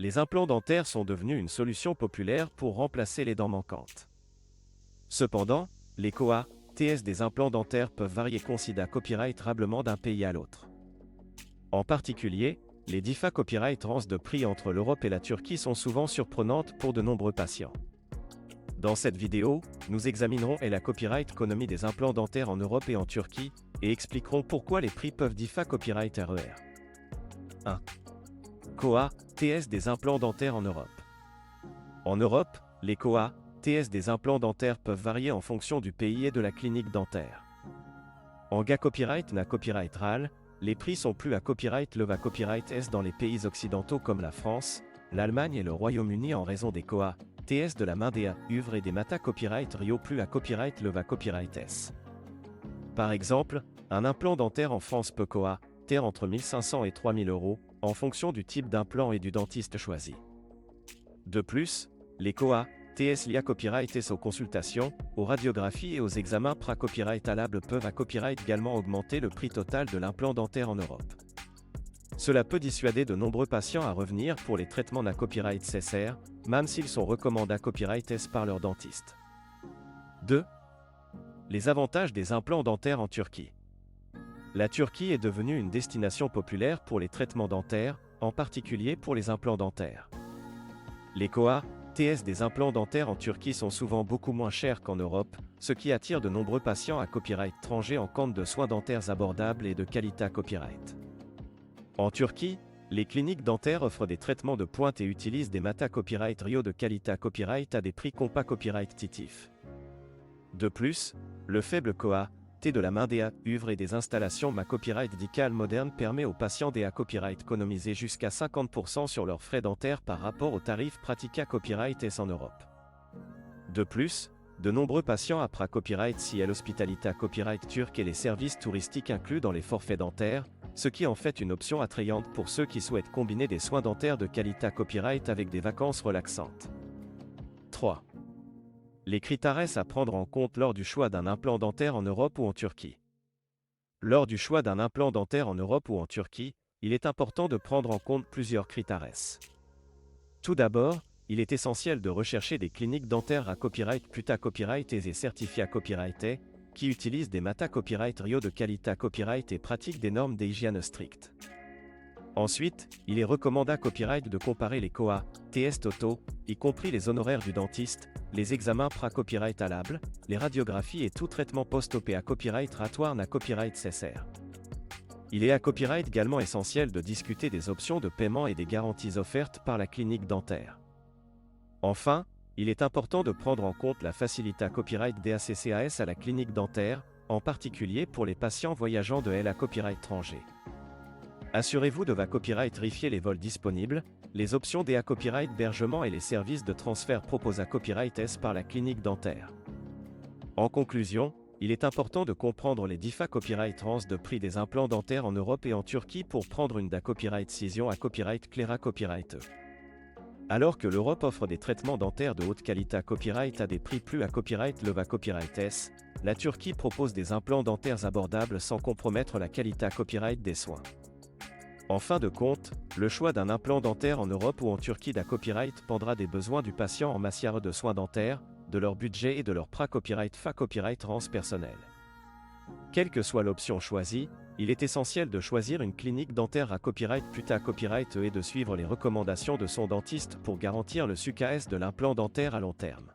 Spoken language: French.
Les implants dentaires sont devenus une solution populaire pour remplacer les dents manquantes. Cependant, les COA, TS des implants dentaires peuvent varier considérablement d'un pays à l'autre. En particulier, les diffas copyright de prix entre l'Europe et la Turquie sont souvent surprenantes pour de nombreux patients. Dans cette vidéo, nous examinerons la copyright économie des implants dentaires en Europe et en Turquie, et expliquerons pourquoi les prix peuvent differ copyright RER. 1. COA, TS des implants dentaires en Europe. En Europe, les COA, TS des implants dentaires peuvent varier en fonction du pays et de la clinique dentaire. En GA copyright na copyright RAL, les prix sont plus à copyright LEVA copyright S dans les pays occidentaux comme la France, l'Allemagne et le Royaume-Uni en raison des COA, TS de la main des UVRE et des MATA copyright RIO plus à copyright LEVA copyright S. Par exemple, un implant dentaire en France peut COA, TR entre 1500 et 3000 euros, en fonction du type d'implant et du dentiste choisi. De plus, les COA, TS liés à copyright S aux consultations, aux radiographies et aux examens pra-copyrightalables peuvent à copyright également augmenter le prix total de l'implant dentaire en Europe. Cela peut dissuader de nombreux patients à revenir pour les traitements na copyright SR, même s'ils sont recommandés à copyright S par leur dentiste. 2. Les avantages des implants dentaires en Turquie. La Turquie est devenue une destination populaire pour les traitements dentaires, en particulier pour les implants dentaires. Les COA, TS des implants dentaires en Turquie sont souvent beaucoup moins chers qu'en Europe, ce qui attire de nombreux patients à copyright étranger en quête de soins dentaires abordables et de qualité à copyright. En Turquie, les cliniques dentaires offrent des traitements de pointe et utilisent des MATA copyright RIO de qualité à copyright à des prix compas copyright titifs. De plus, le faible COA, T de la main des UVRE et des installations ma copyright dicale moderne permet aux patients des copyright économiser jusqu'à 50% sur leurs frais dentaires par rapport aux tarifs pratiqués à copyright S en Europe. De plus, de nombreux patients après copyright CL Hospitality à copyright turc et les services touristiques inclus dans les forfaits dentaires, ce qui en fait une option attrayante pour ceux qui souhaitent combiner des soins dentaires de qualité à copyright avec des vacances relaxantes. 3. Les critères à prendre en compte lors du choix d'un implant dentaire en Europe ou en Turquie. Lors du choix d'un implant dentaire en Europe ou en Turquie, il est important de prendre en compte plusieurs critères. Tout d'abord, il est essentiel de rechercher des cliniques dentaires à copyright PUTA copyright et certifiées à copyright A, qui utilisent des MATA copyright RIO de qualité à copyright et pratiquent des normes d'hygiène strictes. Ensuite, il est recommandé à copyright de comparer les COA, TS totaux, y compris les honoraires du dentiste, les examens pra-copyrightalables, les radiographies et tout traitement post-op à copyright ratoire na copyright SR. Il est à copyright également essentiel de discuter des options de paiement et des garanties offertes par la clinique dentaire. Enfin, il est important de prendre en compte la facilité à copyright DACCAS à la clinique dentaire, en particulier pour les patients voyageant de à copyright étranger. Assurez-vous de va copyright vérifier les vols disponibles, les options des copyright hébergement et les services de transfert proposés à copyright S par la clinique dentaire. En conclusion, il est important de comprendre les diffas copyright de prix des implants dentaires en Europe et en Turquie pour prendre une copyright décision à copyright clair à copyright E. Alors que l'Europe offre des traitements dentaires de haute qualité à copyright à des prix plus à copyright LEVA copyright S, la Turquie propose des implants dentaires abordables sans compromettre la qualité à copyright des soins. En fin de compte, le choix d'un implant dentaire en Europe ou en Turquie copyright dépendra des besoins du patient en matière de soins dentaires, de leur budget et de leur pra-copyright fa-copyright personnel. Quelle que soit l'option choisie, il est essentiel de choisir une clinique dentaire à copyright PUTA copyright et de suivre les recommandations de son dentiste pour garantir le succès de l'implant dentaire à long terme.